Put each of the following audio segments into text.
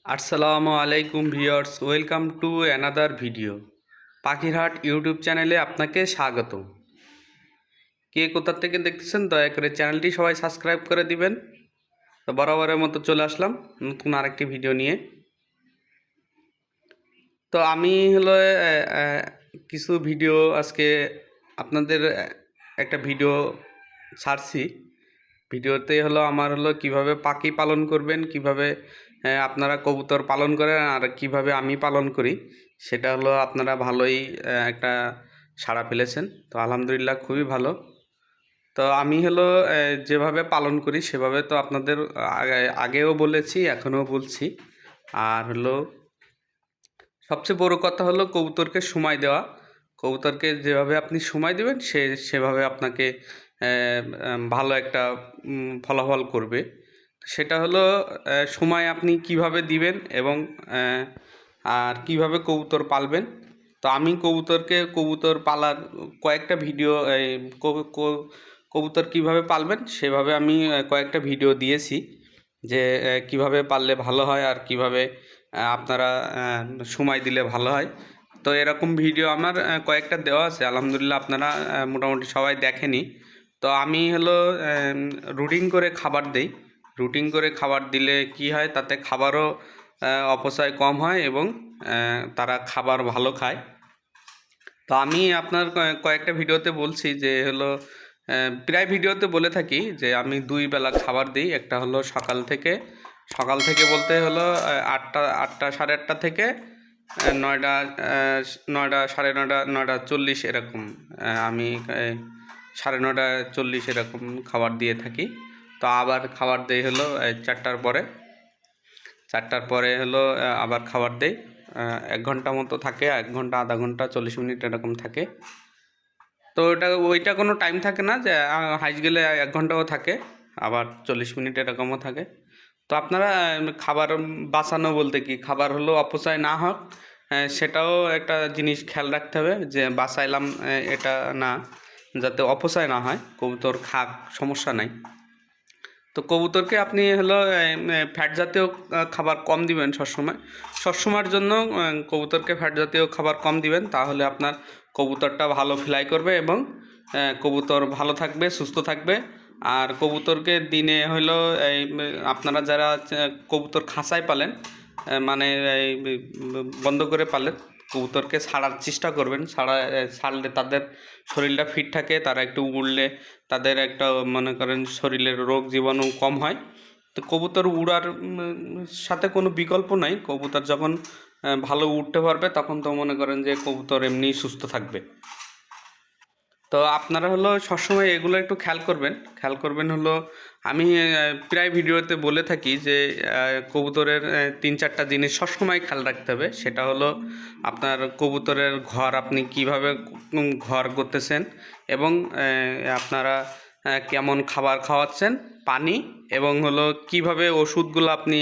আসসালামু আলাইকুম viewers, welcome to another video. পাখিরহাট YouTube চ্যানেলে আপনাকে স্বাগত। কে কোথা থেকে দেখতেছেন দয়া করে চ্যানেলটি সবাই সাবস্ক্রাইব করে দিবেন। তো বরাবরের মতো চলে আসলাম নতুন আরেকটি ভিডিও নিয়ে। তো আমি হলো কিছু ভিডিও আজকে আপনাদের একটা ভিডিও ছাড়ছি। ভিডিওতে হলো আমার হলো কিভাবে পাখি পালন করবেন, কিভাবে আপনারা কবুতর পালন করেন আর কিভাবে আমি পালন করি, সেটা হলো আপনারা ভালোই একটা সাড়া ফেলেছেন। তো আলহামদুলিল্লাহ খুবই ভালো। তো আমি হলো যেভাবে পালন করি সেভাবে তো আপনাদের আগেও বলেছি, এখনও বলছি। আর হলো সবচেয়ে বড় কথা হলো কবুতরকে সময় দেওয়া। কবুতরকে যেভাবে আপনি সময় দেবেন সেভাবে আপনাকে ভালো একটা ফলাফল করবে। সেটা হলো সময় আপনি কিভাবে দিবেন এবং আর কিভাবে কবুতর পালবেন। তো আমি কবুতর পালার কয়েকটা ভিডিও কবুতর কিভাবে পালবেন সেভাবে আমি কয়েকটা ভিডিও দিয়েছি যে কিভাবে পাললে ভালো হয় আর কিভাবে আপনারা সময় দিলে ভালো হয়। তো এরকম ভিডিও আমার কয়েকটা দেওয়া আছে, আলহামদুলিল্লাহ আপনারা মোটামুটি সবাই দেখেনি। তো আমি হলো রুটিন করে খাবার দেই। রুটিন করে খাবার দিলে কি হয়, তাতে খাবারও অপচয় কম হয় এবং তারা খাবার ভালো খায়। তো আমি আপনার কয়েকটা ভিডিওতে বলছি যে হলো প্রায় ভিডিওতে বলে থাকি যে আমি 2 বেলা খাবার দিই। একটা হলো সকাল থেকে বলতে হলো 8টা 8:30 থেকে 9টা 9টা 9:30 9:40 এরকম। আমি 9:30 এরকম খাবার দিয়ে থাকি। তো আবার খাবার দেই হলো 4টার পরে। 4টার পরে হলো আবার খাবার দেই। 1 ঘন্টা মতো থাকে, 1 ঘন্টা আধা ঘন্টা 40 মিনিট এরকম থাকে। তো ওইটা কোনো টাইম থাকে না যে হাইস্ট গেলে 1 ঘন্টাও থাকে, আবার 40 মিনিট এরকমও থাকে। তো আপনারা খাবার বাঁচানো বলতে কি, খাবার হলো অপচয় না হোক, সেটাও একটা জিনিস খেয়াল রাখতে হবে যে বাঁচাইলাম এটা না, যাতে অপচয় না হয়, কবুতর খাক, সমস্যা নাই। তো কবুতরকে আপনি হলো ফ্যাট জাতীয় খাবার কম দিবেন সবসময়। সবসময়ের জন্য কবুতরকে ফ্যাট জাতীয় খাবার কম দিবেন, তাহলে আপনার কবুতরটা ভালো ফ্লাই করবে এবং কবুতর ভালো থাকবে, সুস্থ থাকবে। আর কবুতরকে দিনে হলো আপনারা যারা কবুতর খাঁচায় পালেন, মানে এই বন্ধ করে পালেন, কবুতরকে ছাড়ার চেষ্টা করবেন। ছাড়লে তাদের শরীরটা ফিট থাকে, তারা একটু উড়লে তাদের একটা মনে করেন শরীরের রোগ জীবাণু কম হয়। তো কবুতর উড়ার সাথে কোনো বিকল্প নাই। কবুতর যখন ভালো উড়তে পারবে তখন তো মনে করেন যে কবুতর এমনিই সুস্থ থাকবে। তো আপনারা হলো সবসময় এগুলো একটু খেয়াল করবেন হলো আমি প্রায় ভিডিওতে বলে থাকি যে কবুতরের 3-4টা জিনিস সবসময় খেয়াল রাখতে হবে। সেটা হলো আপনার কবুতরের ঘর, আপনি কিভাবে ঘর করতেছেন এবং আপনারা কেমন খাবার খাওয়াচ্ছেন, পানি, এবং হলো কিভাবে ওষুধগুলো আপনি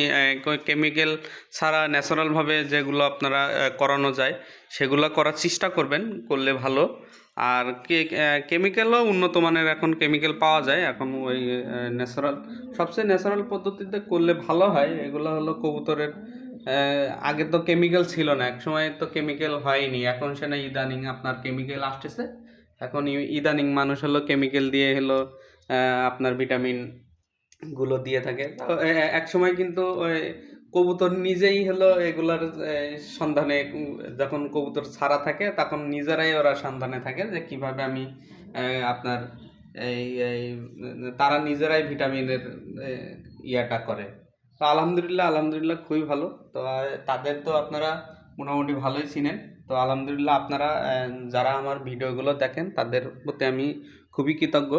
কেমিক্যাল ছাড়া ন্যাচারালভাবে যেগুলো আপনারা করানো যায় সেগুলো করার চেষ্টা করবেন, করলে ভালো। আর কেমিক্যালও উন্নত মানের এখন কেমিক্যাল পাওয়া যায় এখন, ওই ন্যাচারাল, সবচেয়ে ন্যাচারাল পদ্ধতিতে করলে ভালো হয়। এগুলো হলো কবুতরের আগে তো কেমিক্যাল ছিল না, এক সময় তো কেমিক্যাল হয়নি, এখন সেটা ইদানিং আপনার কেমিক্যাল আসতেছে। এখন ইদানিং মানুষ হলো কেমিক্যাল দিয়ে হলো আপনার ভিটামিন গুলো দিয়ে থাকে। তো এক সময় কিন্তু ওই কবুতর নিজেই হলো এগুলার সন্ধানে, যখন কবুতর ছাড়া থাকে তখন নিজেরাই ওরা সন্ধানে থাকে যে কিভাবে আমি আপনার এই তারা নিজেরাই ভিটামিনের ইয়াটা করে। তো আলহামদুলিল্লাহ খুবই ভালো। তো তাদের তো আপনারা মোটামুটি ভালোই চিনেন। তো আলহামদুলিল্লাহ আপনারা যারা আমার ভিডিওগুলো দেখেন তাদের প্রতি আমি খুবই কৃতজ্ঞ,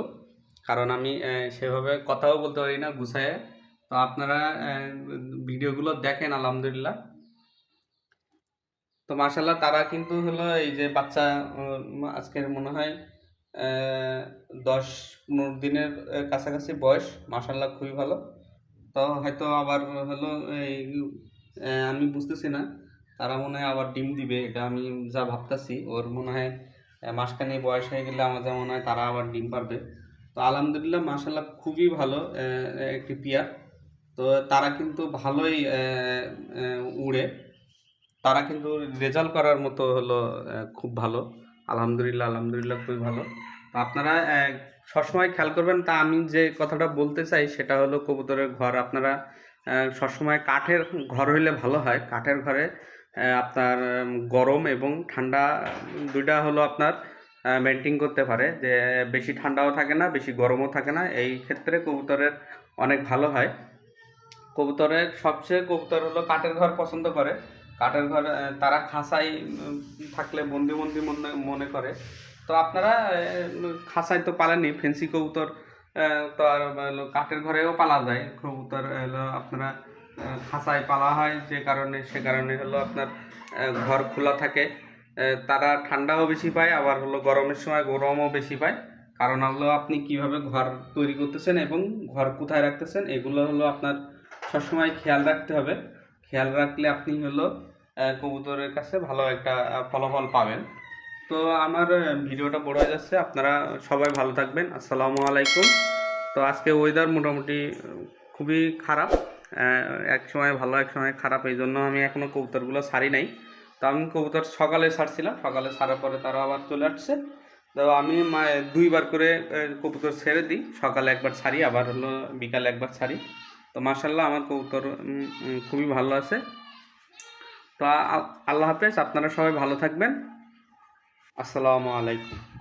কারণ আমি সেভাবে কথাও বলতে পারি না গুছায়ে। তো আপনারা ভিডিওগুলো দেখেন আলহামদুলিল্লাহ। তো মাশাল্লাহ তারা কিন্তু হলো এই যে বাচ্চা আজকের মনে হয় 10-15 দিনের কাছাকাছি বয়স, মাশাল্লাহ খুবই ভালো। তো হয়তো আবার হলো এই আমি বুঝতেছি না, তারা মনে হয় আবার ডিম দিবে, এটা আমি যা ভাবতেছি। ওর মনে হয় মাসখানেক বয়স হয়ে গেলে আমাদের মনে হয় তারা আবার ডিম পারবে। তো আলহামদুলিল্লাহ মাশাল্লাহ খুবই ভালো একটি পেয়ার। তো তারা কিন্তু ভালোই উড়ে, তারা কিন্তু রেজাল্ট করার মতো হলো খুব ভালো। আলহামদুলিল্লাহ, আলহামদুলিল্লাহ খুবই ভালো। তো আপনারা সবসময় খেয়াল করবেন। তা আমি যে কথাটা বলতে চাই সেটা হলো কবুতরের ঘর আপনারা সবসময় কাঠের ঘর হইলে ভালো হয়। কাঠের ঘরে আপনার গরম এবং ঠান্ডা দুইটা হলো আপনার মেনটেন করতে পারে, যে বেশি ঠান্ডাও থাকে না, বেশি গরমও থাকে না। এই ক্ষেত্রে কবুতরের অনেক ভালো হয়। কবুতর হলো কাঠের ঘর পছন্দ করে। কাঠের ঘর তারা খাঁচায় থাকলে বন্দি বন্দি মনে করে। তো আপনারা খাঁচায় তো পালেনি, ফেন্সি কবুতর তো আর হলো কাঠের ঘরেও পালা যায়। কবুতর হলো আপনারা খাঁচায় পালা হয় সে কারণে হলো আপনার ঘর খোলা থাকে। তারা ঠান্ডাও বেশি পায়, আবার হলো গরমের সময় গরমও বেশি পায়। কারণ হলো আপনি কিভাবে ঘর তৈরি করতেছেন এবং ঘর কোথায় রাখতেছেন, এগুলো হলো আপনার সবসময় খেয়াল রাখতে হবে। খেয়াল রাখলে আপনি হলো কবুতরের কাছে ভালো একটা ফলাফল পাবেন। তো আমার ভিডিওটা বড় হয়ে যাচ্ছে, আপনারা সবাই ভালো থাকবেন। আসসালামু আলাইকুম। তো আজকে ওয়েদার মোটামুটি খুবই খারাপ, এক সময় ভালো এক সময় খারাপ, এই জন্য আমি এখনও কবুতরগুলো ছাড়ি নাই। তো আমি কবুতর সকালে ছাড়ছিলাম, সকালে ছাড়ার পরে তারা আবার চলে আসছে। তো আমি দুইবার করে কবুতর ছেড়ে দিই, সকালে একবার ছাড়ি, আবার হলো বিকালে একবার ছাড়ি। তো মাশাল্লাহ আমার কবুতর খুবই ভালো আছে। তো আল্লাহ হাফেজ, আপনারা সবাই ভালো থাকবেন। আসসালামু আলাইকুম।